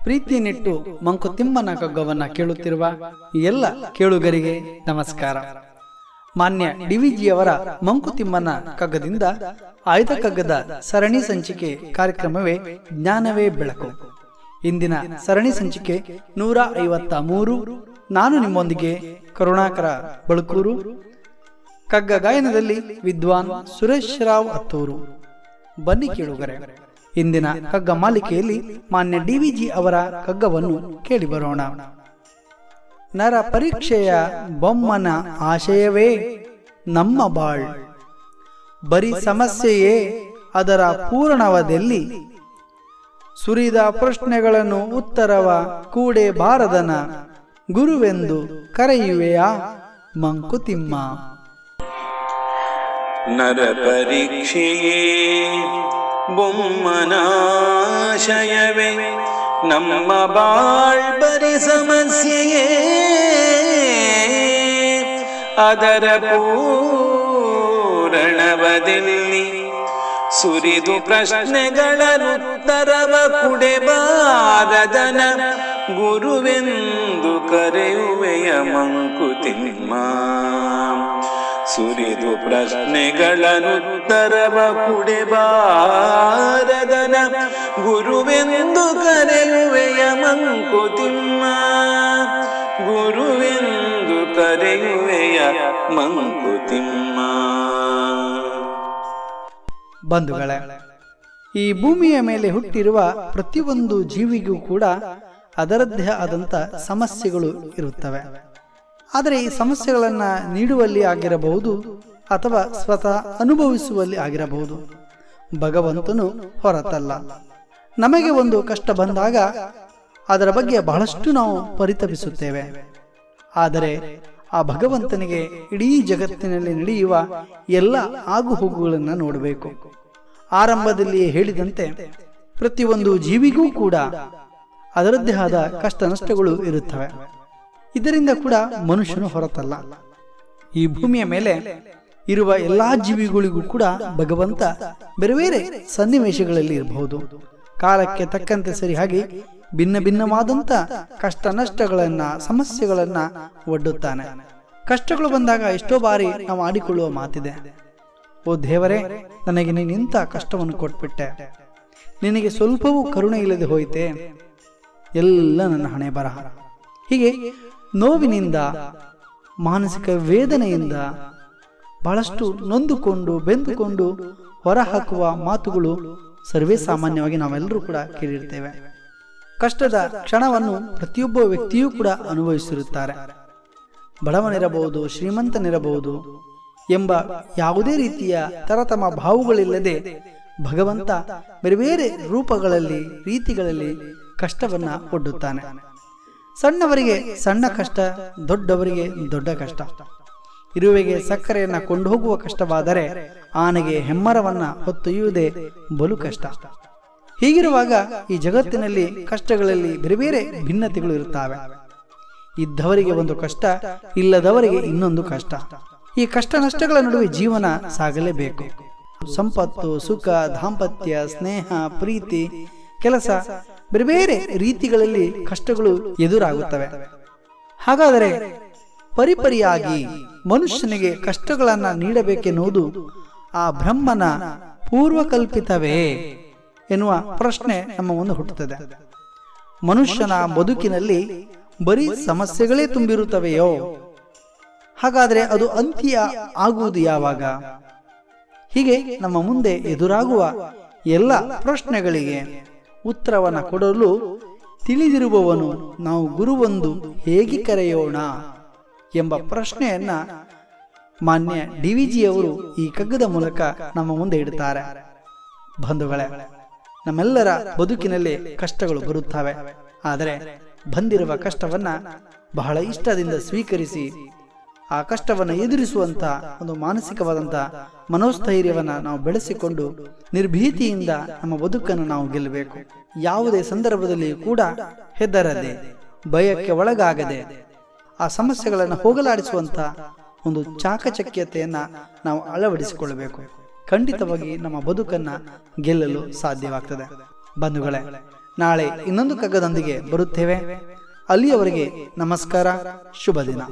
ಪ್ರೀತಿಯನ್ನಿಟ್ಟು ಮಂಕುತಿಮ್ಮನ ಕಗ್ಗವನ್ನ ಕೇಳುತ್ತಿರುವ ಎಲ್ಲ ಕೇಳುಗರಿಗೆ ನಮಸ್ಕಾರ. ಮಾನ್ಯ ಡಿವಿಜಿಯವರ ಮಂಕುತಿಮ್ಮನ ಕಗ್ಗದಿಂದ ಆಯ್ದ ಕಗ್ಗದ ಸರಣಿ ಸಂಚಿಕೆ ಕಾರ್ಯಕ್ರಮವೇ ಜ್ಞಾನವೇ ಬೆಳಕು. ಇಂದಿನ ಸರಣಿ ಸಂಚಿಕೆ 153. ನಾನು ನಿಮ್ಮೊಂದಿಗೆ ಕರುಣಾಕರ ಬಳಕೂರು. ಕಗ್ಗ ಗಾಯನದಲ್ಲಿ ವಿದ್ವಾನ್ ಸುರೇಶ್ ರಾವ್ ಅತ್ತೂರು. ಬನ್ನಿ ಕೇಳುಗರೆ, ಇಂದಿನ ಕಗ್ಗ ಮಾಲಿಕೆಯಲ್ಲಿ ಮಾನ್ಯ ಡಿವಿಜಿ ಅವರ ಕಗ್ಗವನ್ನು ಕೇಳಿ ಬರೋಣ. ನರ ಪರೀಕ್ಷೆಯ ಬೊಮ್ಮನ ಆಶಯವೇ ನಮ್ಮ ಬಾಳ್, ಬರೀ ಸಮಸ್ಯೆಯೇ ಅದರ ಪೂರ್ಣವದಲ್ಲಿ, ಸುರಿದ ಪ್ರಶ್ನೆಗಳನ್ನು ಉತ್ತರವ ಕೂಡೆ ಬಾರದನ, ಗುರುವೆಂದು ಕರೆಯುವೆಯ ಮಂಕುತಿಮ್ಮ. ನರ ಪರೀಕ್ಷೆಯೇ ಬೊಮ್ಮನಾಶಯವೇ ನಮ್ಮ ಬಾಳ್, ಬರಿ ಸಮಸ್ಯೆಯೇ ಅದರ ಪೂರಣವದಲ್ಲಿ, ಸುರಿದು ಪ್ರಶ್ನೆಗಳನ್ನುತ್ತರವ ಕುಡೆಬಾರದನ, ಗುರುವೆಂದು ಕರೆಯುವೆಯ ಮಂಕುತಿಮ್ಮ. ಸುರಿದು ಪ್ರಶ್ನೆಗಳನ್ನುತ್ತರವ ಕುಡೆಬಾರದನ, ಗುರುವೆಂದು ಕರೆಯುವೆಯ ಮಂಕುತಿಮ್ಮ. ಗುರುವೆಂದು ಕರೆಯುವೆಯ ಮಂಕುತಿಮ್ಮ. ಬಂಧುಗಳೇ, ಈ ಭೂಮಿಯ ಮೇಲೆ ಹುಟ್ಟಿರುವ ಪ್ರತಿಯೊಂದು ಜೀವಿಗೂ ಕೂಡ ಅದರದ್ದೇ ಆದಂಥ ಸಮಸ್ಯೆಗಳು ಇರುತ್ತವೆ. ಆದರೆ ಈ ಸಮಸ್ಯೆಗಳನ್ನು ನೀಡುವಲ್ಲಿ ಆಗಿರಬಹುದು ಅಥವಾ ಸ್ವತಃ ಅನುಭವಿಸುವಲ್ಲಿ ಆಗಿರಬಹುದು. ಭಗವಂತನು ಹೊರತಲ್ಲ. ನಮಗೆ ಒಂದು ಕಷ್ಟ ಬಂದಾಗ ಅದರ ಬಗ್ಗೆ ಬಹಳಷ್ಟು ನಾವು ಪರಿತಪಿಸುತ್ತೇವೆ. ಆದರೆ ಆ ಭಗವಂತನಿಗೆ ಇಡೀ ಜಗತ್ತಿನಲ್ಲಿ ನಡೆಯುವ ಎಲ್ಲ ಆಗುಹೋಗುಗಳನ್ನು ನೋಡಬೇಕು. ಆರಂಭದಲ್ಲಿ ಹೇಳಿದಂತೆ ಪ್ರತಿಯೊಂದು ಜೀವಿಗೂ ಕೂಡ ಅದರದ್ದೇ ಆದ ಕಷ್ಟ ನಷ್ಟಗಳು ಇರುತ್ತವೆ. ಇದರಿಂದ ಕೂಡ ಮನುಷ್ಯನು ಹೊರತಲ್ಲ. ಈ ಭೂಮಿಯ ಮೇಲೆ ಇರುವ ಎಲ್ಲಾ ಜೀವಿಗಳಿಗೂ ಕೂಡ ಭಗವಂತ ಬೇರೆ ಬೇರೆ ಸನ್ನಿವೇಶಗಳಲ್ಲಿ ಇರಬಹುದು. ಕಾಲಕ್ಕೆ ತಕ್ಕಂತೆ ಸರಿಯಾಗಿ ಭಿನ್ನ ಭಿನ್ನವಾದಂತ ಕಷ್ಟ ನಷ್ಟಗಳನ್ನ, ಸಮಸ್ಯೆಗಳನ್ನ ಒಡ್ಡುತ್ತಾನೆ. ಕಷ್ಟಗಳು ಬಂದಾಗ ಎಷ್ಟೋ ಬಾರಿ ನಾವು ಆಡಿಕೊಳ್ಳುವ ಮಾತಿದೆ, ಓ ದೇವರೇ, ನನಗೆ ನೀನು ಇಂಥ ಕಷ್ಟವನ್ನು ಕೊಟ್ಬಿಟ್ಟೆ, ನಿನಗೆ ಸ್ವಲ್ಪವೂ ಕರುಣೆ ಇಲ್ಲದೆ ಹೋಯಿತೆ, ಎಲ್ಲ ನನ್ನ ಹಣೆ ಬರಹ. ಹೀಗೆ ನೋವಿನಿಂದ, ಮಾನಸಿಕ ವೇದನೆಯಿಂದ ಬಹಳಷ್ಟು ನೊಂದುಕೊಂಡು ಬೆಂದುಕೊಂಡು ಹೊರಹಾಕುವ ಮಾತುಗಳು ಸರ್ವೇ ಸಾಮಾನ್ಯವಾಗಿ ನಾವೆಲ್ಲರೂ ಕೂಡ ಕೇಳಿರ್ತೇವೆ. ಕಷ್ಟದ ಕ್ಷಣವನ್ನು ಪ್ರತಿಯೊಬ್ಬ ವ್ಯಕ್ತಿಯೂ ಕೂಡ ಅನುಭವಿಸಿರುತ್ತಾರೆ. ಬಡವನಿರಬಹುದು, ಶ್ರೀಮಂತನಿರಬಹುದು ಎಂಬ ಯಾವುದೇ ರೀತಿಯ ತರತಮ ಭಾವಗಳಿಲ್ಲದೆ ಭಗವಂತ ಬೇರೆ ಬೇರೆ ರೂಪಗಳಲ್ಲಿ, ರೀತಿಗಳಲ್ಲಿ ಕಷ್ಟವನ್ನ ಒಡ್ಡುತ್ತಾನೆ. ಸಣ್ಣವರಿಗೆ ಸಣ್ಣ ಕಷ್ಟ, ದೊಡ್ಡವರಿಗೆ ದೊಡ್ಡ ಕಷ್ಟ. ಇರುವೆಗೆ ಸಕ್ಕರೆಯನ್ನ ಕೊಂಡು ಹೋಗುವ ಕಷ್ಟವಾದರೆ ಆನೆಗೆ ಹೆಮ್ಮರವನ್ನ ಹೊತ್ತೊಯ್ಯುವುದೇ ಬಲು ಕಷ್ಟ. ಹೀಗಿರುವಾಗ ಈ ಜಗತ್ತಿನಲ್ಲಿ ಕಷ್ಟಗಳಲ್ಲಿ ಬೇರೆ ಬೇರೆ ಭಿನ್ನತೆಗಳು ಇರುತ್ತವೆ. ಇದ್ದವರಿಗೆ ಒಂದು ಕಷ್ಟ, ಇಲ್ಲದವರಿಗೆ ಇನ್ನೊಂದು ಕಷ್ಟ. ಈ ಕಷ್ಟ ನಷ್ಟಗಳ ನಡುವೆ ಜೀವನ ಸಾಗಲೇಬೇಕು. ಸಂಪತ್ತು, ಸುಖ, ದಾಂಪತ್ಯ, ಸ್ನೇಹ, ಪ್ರೀತಿ, ಕೆಲಸ, ಬೇರೆ ಬೇರೆ ರೀತಿಗಳಲ್ಲಿ ಕಷ್ಟಗಳು ಎದುರಾಗುತ್ತವೆ. ಹಾಗಾದರೆ ಪರಿಪರಿಯಾಗಿ ಮನುಷ್ಯನಿಗೆ ಕಷ್ಟಗಳನ್ನ ನೀಡಬೇಕೆನ್ನುವುದು ಆ ಬ್ರಹ್ಮನ ಪೂರ್ವಕಲ್ಪಿತವೇ ಎನ್ನುವ ಪ್ರಶ್ನೆ ನಮ್ಮ ಮುಂದೆ ಹುಟ್ಟುತ್ತದೆ. ಮನುಷ್ಯನ ಬದುಕಿನಲ್ಲಿ ಬರೀ ಸಮಸ್ಯೆಗಳೇ ತುಂಬಿರುತ್ತವೆಯೋ? ಹಾಗಾದರೆ ಅದು ಅಂತ್ಯ ಆಗುವುದು ಯಾವಾಗ? ಹೀಗೆ ನಮ್ಮ ಮುಂದೆ ಎದುರಾಗುವ ಎಲ್ಲ ಪ್ರಶ್ನೆಗಳಿಗೆ ಉತ್ತರವನ್ನ ಕೊಡಲು ತಿಳಿದಿರುವವನು ನಾವು ಗುರುವೊಂದು ಹೇಗೆ ಕರೆಯೋಣ ಎಂಬ ಪ್ರಶ್ನೆಯನ್ನ ಮಾನ್ಯ ಡಿವಿಜಿಯವರು ಈ ಕಗ್ಗದ ಮೂಲಕ ನಮ್ಮ ಮುಂದೆ ಇಡುತ್ತಾರೆ. ಬಂಧುಗಳೇ, ನಮ್ಮೆಲ್ಲರ ಬದುಕಿನಲ್ಲಿ ಕಷ್ಟಗಳು ಬರುತ್ತವೆ. ಆದರೆ ಬಂದಿರುವ ಕಷ್ಟವನ್ನ ಬಹಳ ಇಷ್ಟದಿಂದ ಸ್ವೀಕರಿಸಿ ಆ ಕಷ್ಟವನ್ನು ಎದುರಿಸುವಂತ ಒಂದು ಮಾನಸಿಕವಾದಂತ ಮನೋಸ್ಥೈರ್ಯವನ್ನ ನಾವು ಬೆಳೆಸಿಕೊಂಡು ನಿರ್ಭೀತಿಯಿಂದ ನಮ್ಮ ಬದುಕನ್ನು ನಾವು ಗೆಲ್ಲಬೇಕು. ಯಾವುದೇ ಸಂದರ್ಭದಲ್ಲಿ ಕೂಡ ಹೆದರದೆ, ಭಯಕ್ಕೆ ಒಳಗಾಗದೆ ಆ ಸಮಸ್ಯೆಗಳನ್ನು ಹೋಗಲಾಡಿಸುವಂತ ಒಂದು ಚಾಕಚಕ್ಯತೆಯನ್ನ ನಾವು ಅಳವಡಿಸಿಕೊಳ್ಳಬೇಕು. ಖಂಡಿತವಾಗಿ ನಮ್ಮ ಬದುಕನ್ನ ಗೆಲ್ಲಲು ಸಾಧ್ಯವಾಗ್ತದೆ. ಬಂಧುಗಳೇ, ನಾಳೆ ಇನ್ನೊಂದು ಕಗ್ಗದೊಂದಿಗೆ ಬರುತ್ತೇವೆ. ಅಲ್ಲಿಯವರೆಗೆ ನಮಸ್ಕಾರ, ಶುಭ ದಿನ.